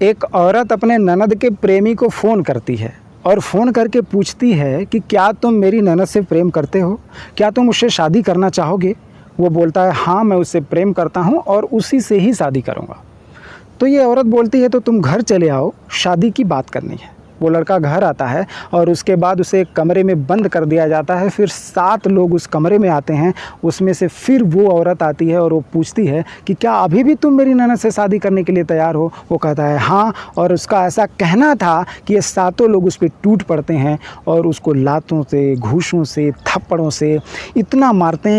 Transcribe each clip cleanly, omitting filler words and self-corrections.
एक औरत अपने ननद के प्रेमी को फ़ोन करती है और फ़ोन करके पूछती है कि क्या तुम मेरी ननद से प्रेम करते हो, क्या तुम उससे शादी करना चाहोगे। वो बोलता है हाँ मैं उससे प्रेम करता हूँ और उसी से ही शादी करूँगा। तो ये औरत बोलती है तो तुम घर चले आओ, शादी की बात करनी है। वो लड़का घर आता है और उसके बाद उसे एक कमरे में बंद कर दिया जाता है। फिर 7 लोग उस कमरे में आते हैं। उसमें से फिर वो औरत आती है और वो पूछती है कि क्या अभी भी तुम मेरी ननद से शादी करने के लिए तैयार हो। वो कहता है हाँ, और उसका ऐसा कहना था कि ये 7 लोग उस पर टूट पड़ते हैं और उसको लातों से, घूंसों से, थप्पड़ों से इतना मारते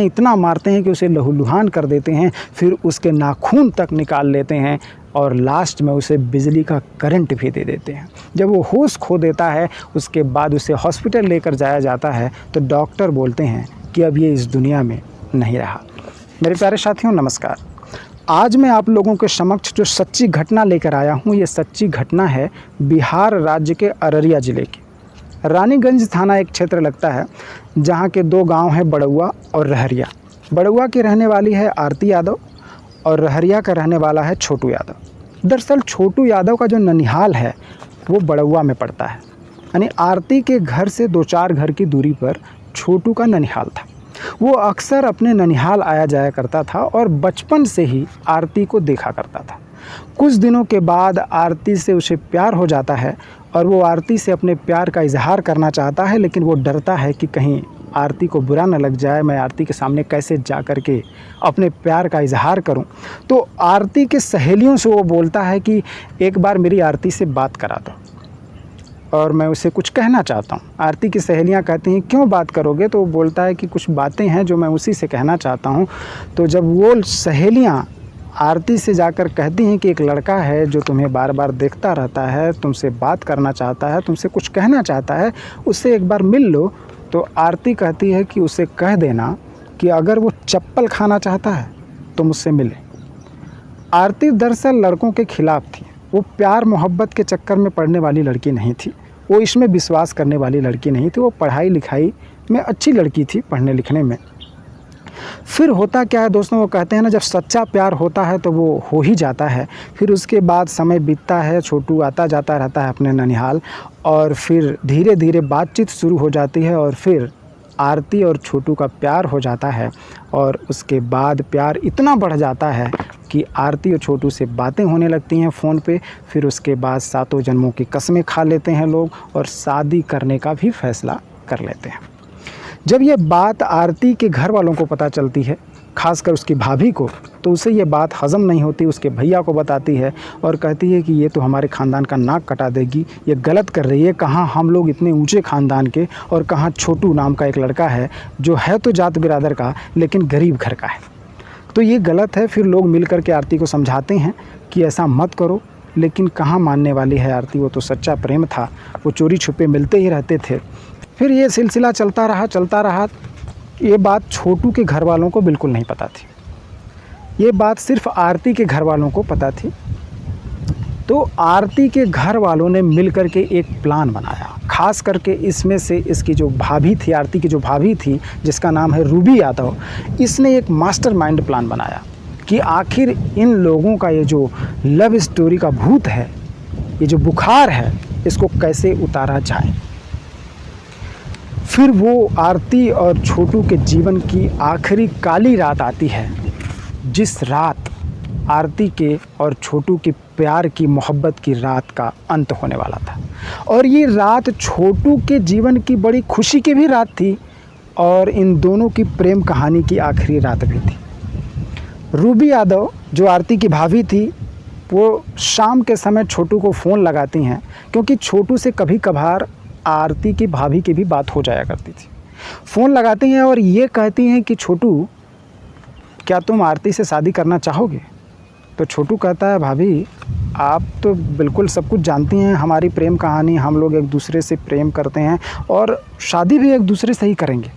हैं कि उसे लहूलुहान कर देते हैं। फिर उसके नाखून तक निकाल लेते हैं और लास्ट में उसे बिजली का करंट भी दे देते हैं। जब वो होश खो देता है उसके बाद उसे हॉस्पिटल लेकर जाया जाता है तो डॉक्टर बोलते हैं कि अब ये इस दुनिया में नहीं रहा। मेरे प्यारे साथियों नमस्कार। आज मैं आप लोगों के समक्ष जो सच्ची घटना लेकर आया हूँ, ये सच्ची घटना है बिहार राज्य के अररिया ज़िले की। रानीगंज थाना एक क्षेत्र लगता है जहाँ के 2 गाँव हैं, बड़ुआ और रहरिया। बड़ुआ की रहने वाली है आरती यादव और रहरिया का रहने वाला है छोटू यादव। दरअसल छोटू यादव का जो ननिहाल है वो बड़ुआ में पड़ता है, यानी आरती के घर से 2-4 घर की दूरी पर छोटू का ननिहाल था। वो अक्सर अपने ननिहाल आया जाया करता था और बचपन से ही आरती को देखा करता था। कुछ दिनों के बाद आरती से उसे प्यार हो जाता है और वो आरती से अपने प्यार का इजहार करना चाहता है, लेकिन वो डरता है कि कहीं आरती को बुरा न लग जाए, मैं आरती के सामने कैसे जा कर के अपने प्यार का इजहार करूं। तो आरती के सहेलियों से वो बोलता है कि एक बार मेरी आरती से बात करा दो और मैं उसे कुछ कहना चाहता हूं। आरती की सहेलियां कहती हैं क्यों बात करोगे, तो वो बोलता है कि कुछ बातें हैं जो मैं उसी से कहना चाहता हूं। तो जब वो सहेलियां आरती से जाकर कहती हैं कि एक लड़का है जो तुम्हें बार बार देखता रहता है, तुमसे बात करना चाहता है, तुमसे कुछ कहना चाहता है, उससे एक बार मिल लो। तो आरती कहती है कि उसे कह देना कि अगर वो चप्पल खाना चाहता है तो मुझसे मिले। आरती दरअसल लड़कों के खिलाफ थी। वो प्यार मोहब्बत के चक्कर में पड़ने वाली लड़की नहीं थी, वो इसमें विश्वास करने वाली लड़की नहीं थी। वो पढ़ाई लिखाई में अच्छी लड़की थी, पढ़ने लिखने में। फिर होता क्या है दोस्तों, वो कहते हैं ना जब सच्चा प्यार होता है तो वो हो ही जाता है। फिर उसके बाद समय बीतता है, छोटू आता जाता रहता है अपने ननिहाल और फिर धीरे धीरे बातचीत शुरू हो जाती है और फिर आरती और छोटू का प्यार हो जाता है। और उसके बाद प्यार इतना बढ़ जाता है कि आरती और छोटू से बातें होने लगती हैं फ़ोन पे। फिर उसके बाद 7 जन्मों की कस्में खा लेते हैं लोग और शादी करने का भी फैसला कर लेते हैं। जब ये बात आरती के घर वालों को पता चलती है, खासकर उसकी भाभी को, तो उसे ये बात हज़म नहीं होती। उसके भैया को बताती है और कहती है कि ये तो हमारे ख़ानदान का नाक कटा देगी, ये गलत कर रही है। कहाँ हम लोग इतने ऊंचे ख़ानदान के और कहाँ छोटू नाम का एक लड़का है जो है तो जात बिरादर का लेकिन गरीब घर का है, तो ये गलत है। फिर लोग मिल कर के आरती को समझाते हैं कि ऐसा मत करो, लेकिन कहाँ मानने वाली है आरती। वो तो सच्चा प्रेम था, वो चोरी छुपे मिलते ही रहते थे। फिर ये सिलसिला चलता रहा। ये बात छोटू के घर वालों को बिल्कुल नहीं पता थी, ये बात सिर्फ आरती के घर वालों को पता थी। तो आरती के घर वालों ने मिल कर के एक प्लान बनाया, खास करके इसमें से इसकी जो भाभी थी, आरती की जो भाभी थी जिसका नाम है रूबी यादव, इसने एक मास्टरमाइंड प्लान बनाया कि आखिर इन लोगों का ये जो लव स्टोरी का भूत है, ये जो बुखार है, इसको कैसे उतारा जाए। फिर वो आरती और छोटू के जीवन की आखिरी काली रात आती है, जिस रात आरती के और छोटू की प्यार की मोहब्बत की रात का अंत होने वाला था। और ये रात छोटू के जीवन की बड़ी खुशी की भी रात थी और इन दोनों की प्रेम कहानी की आखिरी रात भी थी। रूबी यादव जो आरती की भाभी थी, वो शाम के समय छोटू को फ़ोन लगाती हैं, क्योंकि छोटू से कभी कभार आरती की भाभी की भी बात हो जाया करती थी। फ़ोन लगाती हैं और ये कहती हैं कि छोटू क्या तुम आरती से शादी करना चाहोगे। तो छोटू कहता है भाभी आप तो बिल्कुल सब कुछ जानती हैं, हमारी प्रेम कहानी, हम लोग एक दूसरे से प्रेम करते हैं और शादी भी एक दूसरे से ही करेंगे,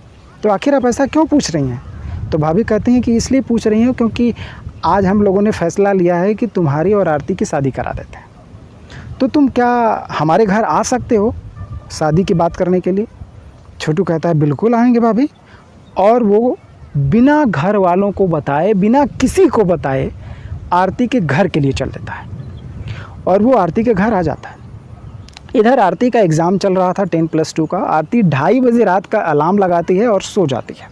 तो आखिर आप ऐसा क्यों पूछ रही हैं। तो भाभी कहती हैं कि इसलिए पूछ रही हूँ क्योंकि आज हम लोगों ने फ़ैसला लिया है कि तुम्हारी और आरती की शादी करा देते हैं, तो तुम क्या हमारे घर आ सकते हो शादी की बात करने के लिए। छोटू कहता है बिल्कुल आएंगे भाभी। और वो बिना घर वालों को बताए, बिना किसी को बताए आरती के घर के लिए चल देता है। और वो आरती के घर आ जाता है। इधर आरती का एग्ज़ाम चल रहा था 10+2 का। आरती 2:30 बजे रात का अलार्म लगाती है और सो जाती है।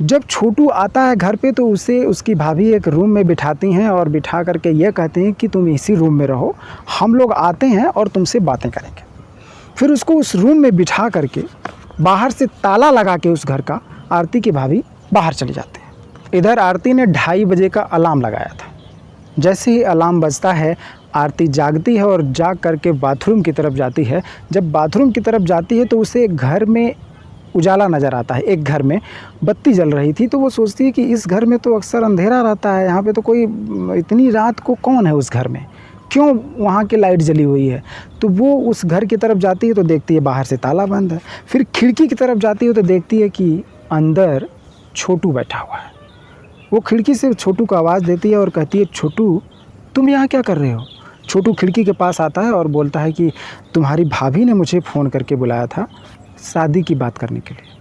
जब छोटू आता है घर पे तो उसे उसकी भाभी एक रूम में बिठाती हैं और बिठा करके ये कहती हैं कि तुम इसी रूम में रहो, हम लोग आते हैं और तुमसे बातें करेंगे। फिर उसको उस रूम में बिठा करके बाहर से ताला लगा के उस घर का आरती की भाभी बाहर चली जाती है। इधर आरती ने 2:30 बजे का अलार्म लगाया था। जैसे ही अलार्म बजता है आरती जागती है और जाग करके बाथरूम की तरफ जाती है। जब बाथरूम की तरफ जाती है तो उसे घर में उजाला नज़र आता है। एक घर में बत्ती जल रही थी तो वो सोचती है कि इस घर में तो अक्सर अंधेरा रहता है, यहाँ पे तो कोई इतनी रात को कौन है उस घर में, क्यों वहाँ की लाइट जली हुई है। तो वो उस घर की तरफ जाती है तो देखती है बाहर से ताला बंद है। फिर खिड़की की तरफ जाती है तो देखती है कि अंदर छोटू बैठा हुआ है। वो खिड़की से छोटू को आवाज़ देती है और कहती है, छोटू तुम यहाँ क्या कर रहे हो। छोटू खिड़की के पास आता है और बोलता है कि तुम्हारी भाभी ने मुझे फ़ोन करके बुलाया था शादी की बात करने के लिए।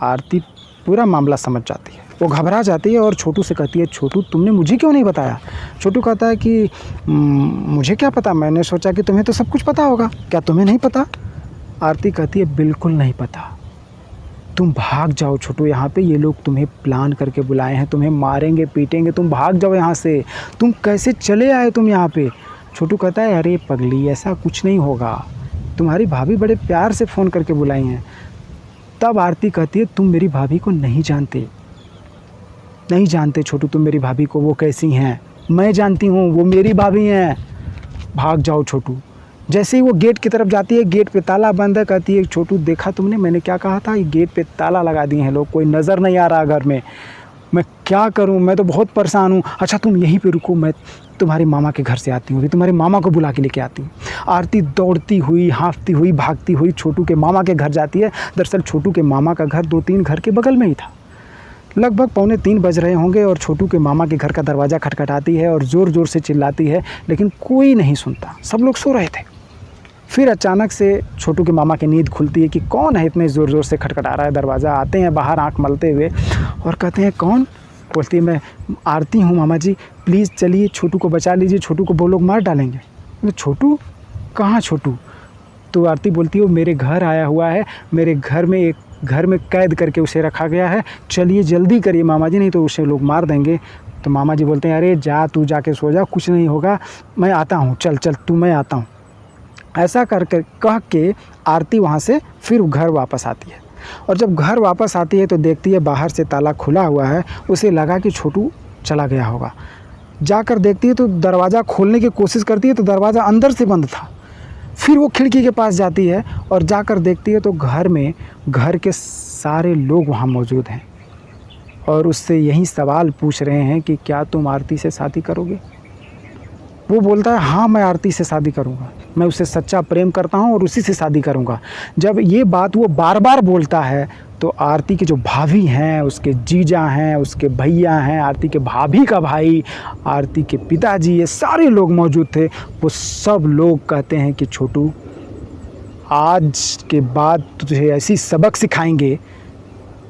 आरती पूरा मामला समझ जाती है, वो घबरा जाती है और छोटू से कहती है, छोटू तुमने मुझे क्यों नहीं बताया। छोटू कहता है कि मुझे क्या पता, मैंने सोचा कि तुम्हें तो सब कुछ पता होगा, क्या तुम्हें नहीं पता। आरती कहती है, बिल्कुल नहीं पता, तुम भाग जाओ छोटू, यहाँ पे ये लोग तुम्हें प्लान करके बुलाए हैं, तुम्हें मारेंगे पीटेंगे, तुम भाग जाओ यहाँ से, तुम कैसे चले आए तुम यहाँ पे। छोटू कहता है, अरे पगली ऐसा कुछ नहीं होगा, तुम्हारी भाभी बड़े प्यार से फ़ोन करके बुलाई हैं। तब आरती कहती है, तुम मेरी भाभी को नहीं जानते, नहीं जानते छोटू तुम मेरी भाभी को, वो कैसी हैं मैं जानती हूँ, वो मेरी भाभी हैं, भाग जाओ छोटू। जैसे ही वो गेट की तरफ जाती है, गेट पे ताला बंद है। कहती है, छोटू देखा तुमने मैंने क्या कहा था, ये गेट पे ताला लगा दिए हैं लोग, कोई नज़र नहीं आ रहा घर में, मैं क्या करूं, मैं तो बहुत परेशान हूं। अच्छा तुम यहीं पे रुको, मैं तुम्हारे मामा के घर से आती हूँ, तुम्हारे मामा को बुला के लेके आती हूँ। आरती दौड़ती हुई हाँफती हुई भागती हुई छोटू के मामा के घर जाती है। दरअसल छोटू के मामा का घर 2-3 घर के बगल में ही था। लगभग 2:45 बज रहे होंगे और छोटू के मामा के घर का दरवाज़ा खटखटाती है और ज़ोर ज़ोर से चिल्लाती है, लेकिन कोई नहीं सुनता, सब लोग सो रहे थे। फिर अचानक से छोटू के मामा की नींद खुलती है कि कौन है इतने ज़ोर ज़ोर से खटखटा रहा है दरवाज़ा। आते हैं बाहर आंख मलते हुए और कहते हैं, कौन। बोलती है, मैं आरती हूँ मामा जी, प्लीज़ चलिए छोटू को बचा लीजिए, छोटू को वो लोग मार डालेंगे। छोटू कहाँ छोटू। तो आरती बोलती है, वो मेरे घर आया हुआ है, मेरे घर में एक घर में कैद करके उसे रखा गया है, चलिए जल्दी करिए मामा जी, नहीं तो उसे लोग मार देंगे। तो मामा जी बोलते हैं, अरे जा तू जाके सो जा, कुछ नहीं होगा, मैं आता हूँ, चल चल तू, मैं आता हूँ। ऐसा करके कह के आरती वहाँ से फिर घर वापस आती है। और जब घर वापस आती है तो देखती है बाहर से ताला खुला हुआ है। उसे लगा कि छोटू चला गया होगा। जाकर देखती है तो दरवाज़ा खोलने की कोशिश करती है तो दरवाज़ा अंदर से बंद था। फिर वो खिड़की के पास जाती है और जाकर देखती है तो घर के सारे लोग वहाँ मौजूद हैं और उससे यही सवाल पूछ रहे हैं कि क्या तुम आरती से शादी करोगे। वो बोलता है, हाँ मैं आरती से शादी करूँगा, मैं उससे सच्चा प्रेम करता हूँ और उसी से शादी करूँगा। जब ये बात वो बार बार बोलता है तो आरती के जो भाभी हैं, उसके जीजा हैं, उसके भैया हैं, आरती के भाभी का भाई, आरती के पिताजी, ये सारे लोग मौजूद थे। वो सब लोग कहते हैं कि छोटू आज के बाद तुझे ऐसी सबक सिखाएंगे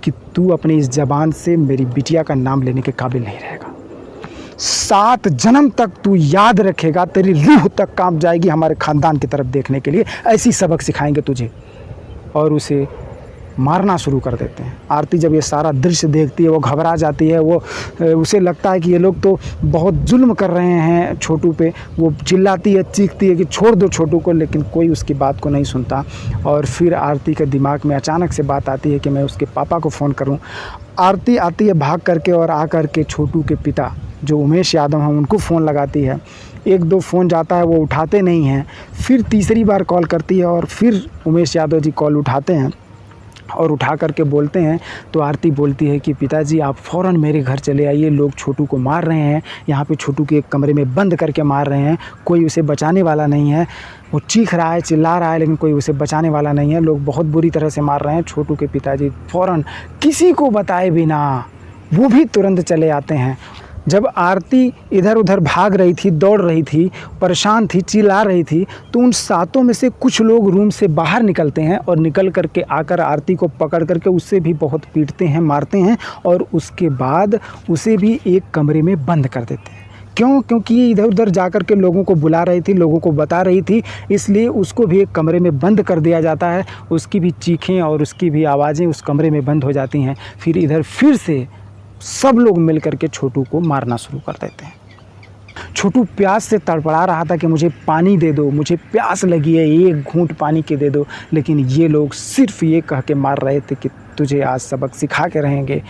कि तू अपनी इस ज़बान से मेरी बिटिया का नाम लेने के काबिल नहीं रहेगा। 7 जन्म तक तू याद रखेगा, तेरी रूह तक कांप जाएगी हमारे ख़ानदान की तरफ देखने के लिए, ऐसी सबक सिखाएंगे तुझे। और उसे मारना शुरू कर देते हैं। आरती जब ये सारा दृश्य देखती है वो घबरा जाती है। उसे लगता है कि ये लोग तो बहुत जुल्म कर रहे हैं छोटू पे। वो चिल्लाती है, चीखती है कि छोड़ दो छोटू को, लेकिन कोई उसकी बात को नहीं सुनता। और फिर आरती के दिमाग में अचानक से बात आती है कि मैं उसके पापा को फ़ोन करूं। आरती आती है भाग करके और आकर के छोटू के पिता जो उमेश यादव हैं उनको फ़ोन लगाती है। 1-2 फ़ोन जाता है, वो उठाते नहीं हैं। फिर तीसरी बार कॉल करती है और फिर उमेश यादव जी कॉल उठाते हैं और उठा करके बोलते हैं। तो आरती बोलती है कि पिताजी आप फ़ौरन मेरे घर चले आइए, लोग छोटू को मार रहे हैं, यहाँ पे छोटू के एक कमरे में बंद करके मार रहे हैं, कोई उसे बचाने वाला नहीं है। वो चीख रहा है, चिल्ला रहा है, लेकिन कोई उसे बचाने वाला नहीं है, लोग बहुत बुरी तरह से मार रहे हैं। छोटू के पिताजी फ़ौरन किसी को बताए बिना वो भी तुरंत चले आते हैं। जब आरती इधर उधर भाग रही थी, दौड़ रही थी, परेशान थी, चिल्ला रही थी, तो उन 7 में से कुछ लोग रूम से बाहर निकलते हैं और निकल करके आकर आरती को पकड़ करके उससे भी बहुत पीटते हैं, मारते हैं और उसके बाद उसे भी एक कमरे में बंद कर देते हैं। क्यों? क्योंकि ये इधर उधर जा कर के लोगों को बुला रही थी, लोगों को बता रही थी, इसलिए उसको भी एक कमरे में बंद कर दिया जाता है। उसकी भी चीखें और उसकी भी आवाज़ें उस कमरे में बंद हो जाती हैं। फिर इधर फिर से सब लोग मिल कर के छोटू को मारना शुरू कर देते हैं। छोटू प्यास से तड़पड़ा रहा था कि मुझे पानी दे दो, मुझे प्यास लगी है, एक घूंट पानी के दे दो। लेकिन ये लोग सिर्फ ये कह के मार रहे थे कि तुझे आज सबक सिखा के रहेंगे,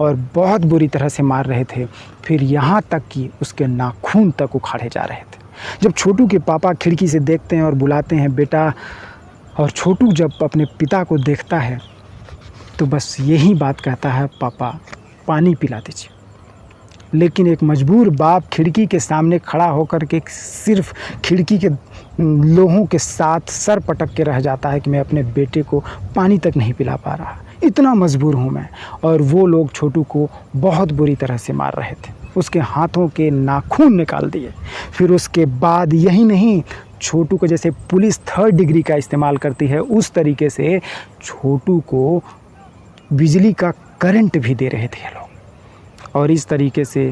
और बहुत बुरी तरह से मार रहे थे। फिर यहाँ तक कि उसके नाखून तक उखाड़े जा रहे थे। जब छोटू के पापा खिड़की से देखते हैं और बुलाते हैं बेटा, और छोटू जब अपने पिता को देखता है तो बस यही बात कहता है, पापा पानी पिला दीजिए। लेकिन एक मजबूर बाप खिड़की के सामने खड़ा होकर के सिर्फ खिड़की के लोहों के साथ सर पटक के रह जाता है कि मैं अपने बेटे को पानी तक नहीं पिला पा रहा, इतना मजबूर हूँ मैं। और वो लोग छोटू को बहुत बुरी तरह से मार रहे थे, उसके हाथों के नाखून निकाल दिए। फिर उसके बाद यही नहीं, छोटू को जैसे पुलिस 3rd डिग्री का इस्तेमाल करती है, उस तरीके से छोटू को बिजली का करंट भी दे रहे थे लोग। और इस तरीके से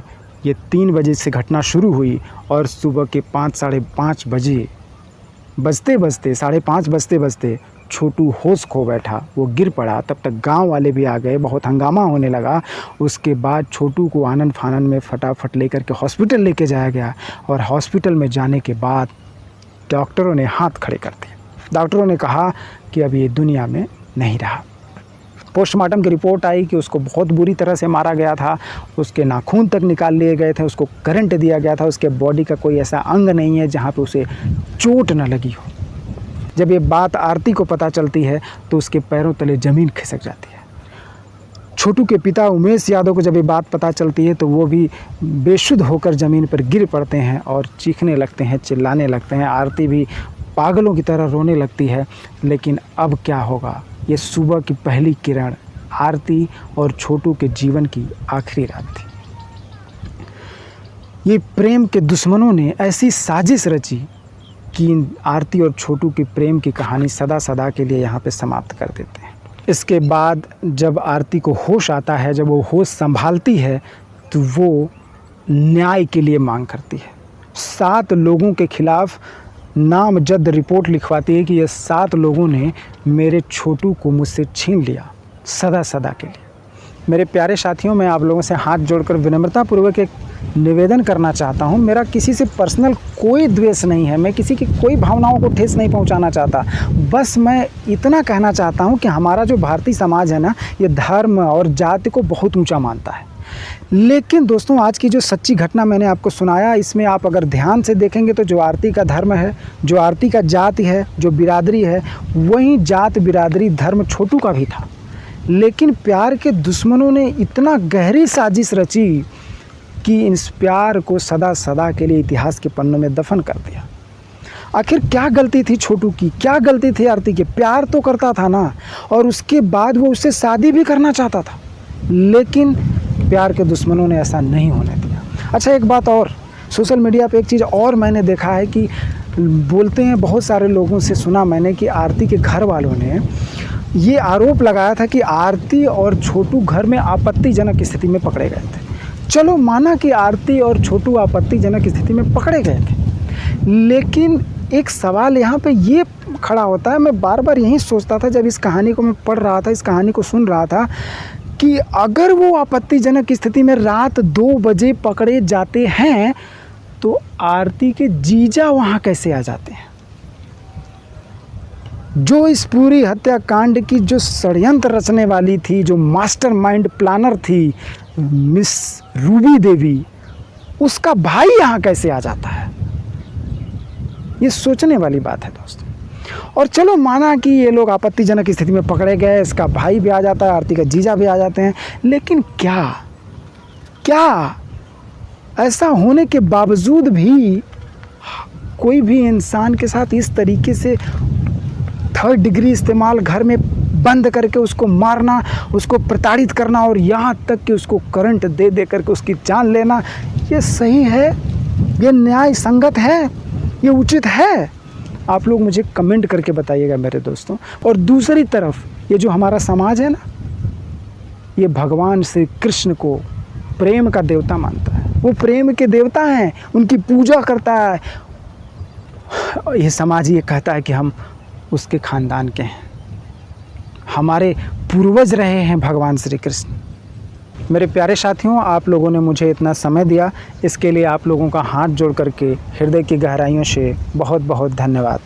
ये 3 बजे से घटना शुरू हुई, और सुबह के 5 साढ़े 5 बजे बजते बजते 5:30 बजते बजते छोटू होश खो बैठा, वो गिर पड़ा। तब तक गांव वाले भी आ गए, बहुत हंगामा होने लगा। उसके बाद छोटू को आनन फानन में फटाफट लेकर के हॉस्पिटल लेके जाया गया, और हॉस्पिटल में जाने के बाद डॉक्टरों ने हाथ खड़े कर दिए। डॉक्टरों ने कहा कि अब ये दुनिया में नहीं रहा। पोस्टमार्टम की रिपोर्ट आई कि उसको बहुत बुरी तरह से मारा गया था, उसके नाखून तक निकाल लिए गए थे, उसको करंट दिया गया था, उसके बॉडी का कोई ऐसा अंग नहीं है जहाँ पे उसे चोट न लगी हो। जब ये बात आरती को पता चलती है तो उसके पैरों तले ज़मीन खिसक जाती है। छोटू के पिता उमेश यादव को जब ये बात पता चलती है तो वो भी बेसुध होकर ज़मीन पर गिर पड़ते हैं और चीखने लगते हैं, चिल्लाने लगते हैं। आरती भी पागलों की तरह रोने लगती है। लेकिन अब क्या होगा? ये सुबह की पहली किरण आरती और छोटू के जीवन की आखिरी रात थी। ये प्रेम के दुश्मनों ने ऐसी साजिश रची कि आरती और छोटू की प्रेम की कहानी सदा सदा के लिए यहाँ पे समाप्त कर देते हैं। इसके बाद जब आरती को होश आता है, जब वो होश संभालती है, तो वो न्याय के लिए मांग करती है। 7 लोगों के खिलाफ नामजद रिपोर्ट लिखवाती है कि ये 7 लोगों ने मेरे छोटू को मुझसे छीन लिया सदा सदा के लिए। मेरे प्यारे साथियों, मैं आप लोगों से हाथ जोड़कर विनम्रतापूर्वक एक निवेदन करना चाहता हूँ। मेरा किसी से पर्सनल कोई द्वेष नहीं है, मैं किसी की कोई भावनाओं को ठेस नहीं पहुँचाना चाहता। बस मैं इतना कहना चाहता हूँ कि हमारा जो भारतीय समाज है ना, ये धर्म और जाति को बहुत ऊँचा मानता है। लेकिन दोस्तों, आज की जो सच्ची घटना मैंने आपको सुनाया, इसमें आप अगर ध्यान से देखेंगे तो जो आरती का धर्म है, जो आरती का जाति है, जो बिरादरी है, वही जात बिरादरी धर्म छोटू का भी था। लेकिन प्यार के दुश्मनों ने इतना गहरी साजिश रची कि इस प्यार को सदा सदा के लिए इतिहास के पन्नों में दफन कर दिया। आखिर क्या गलती थी छोटू की, क्या गलती थी आरती की? प्यार तो करता था ना, और उसके बाद वो उससे शादी भी करना चाहता था। लेकिन प्यार के दुश्मनों ने ऐसा नहीं होने दिया। अच्छा, एक बात और, सोशल मीडिया पे एक चीज़ और मैंने देखा है कि बोलते हैं, बहुत सारे लोगों से सुना मैंने कि आरती के घर वालों ने ये आरोप लगाया था कि आरती और छोटू घर में आपत्तिजनक स्थिति में पकड़े गए थे। चलो माना कि आरती और छोटू आपत्तिजनक स्थिति में पकड़े गए थे, लेकिन एक सवाल यहाँ पे ये खड़ा होता है, मैं बार बार यही सोचता था जब इस कहानी को मैं पढ़ रहा था, इस कहानी को सुन रहा था, कि अगर वो आपत्तिजनक स्थिति में रात 2 बजे पकड़े जाते हैं तो आरती के जीजा वहाँ कैसे आ जाते हैं? जो इस पूरी हत्याकांड की जो षड्यंत्र रचने वाली थी, जो मास्टरमाइंड प्लानर थी, मिस रूबी देवी, उसका भाई यहाँ कैसे आ जाता है? ये सोचने वाली बात है दोस्तों। और चलो माना कि ये लोग आपत्तिजनक स्थिति में पकड़े गए, इसका भाई भी आ जाता है, आरती का जीजा भी आ जाते हैं, लेकिन क्या ऐसा होने के बावजूद भी कोई भी इंसान के साथ इस तरीके से 3rd डिग्री इस्तेमाल, घर में बंद करके उसको मारना, उसको प्रताड़ित करना, और यहाँ तक कि उसको करंट दे दे करके उसकी जान लेना, ये सही है? ये न्याय संगत है? ये उचित है? आप लोग मुझे कमेंट करके बताइएगा मेरे दोस्तों। और दूसरी तरफ ये जो हमारा समाज है ना, ये भगवान श्री कृष्ण को प्रेम का देवता मानता है। वो प्रेम के देवता हैं, उनकी पूजा करता है। ये समाज ये कहता है कि हम उसके खानदान के हैं, हमारे पूर्वज रहे हैं भगवान श्री कृष्ण। मेरे प्यारे साथियों, आप लोगों ने मुझे इतना समय दिया, इसके लिए आप लोगों का हाथ जोड़ करके हृदय की गहराइयों से बहुत बहुत धन्यवाद।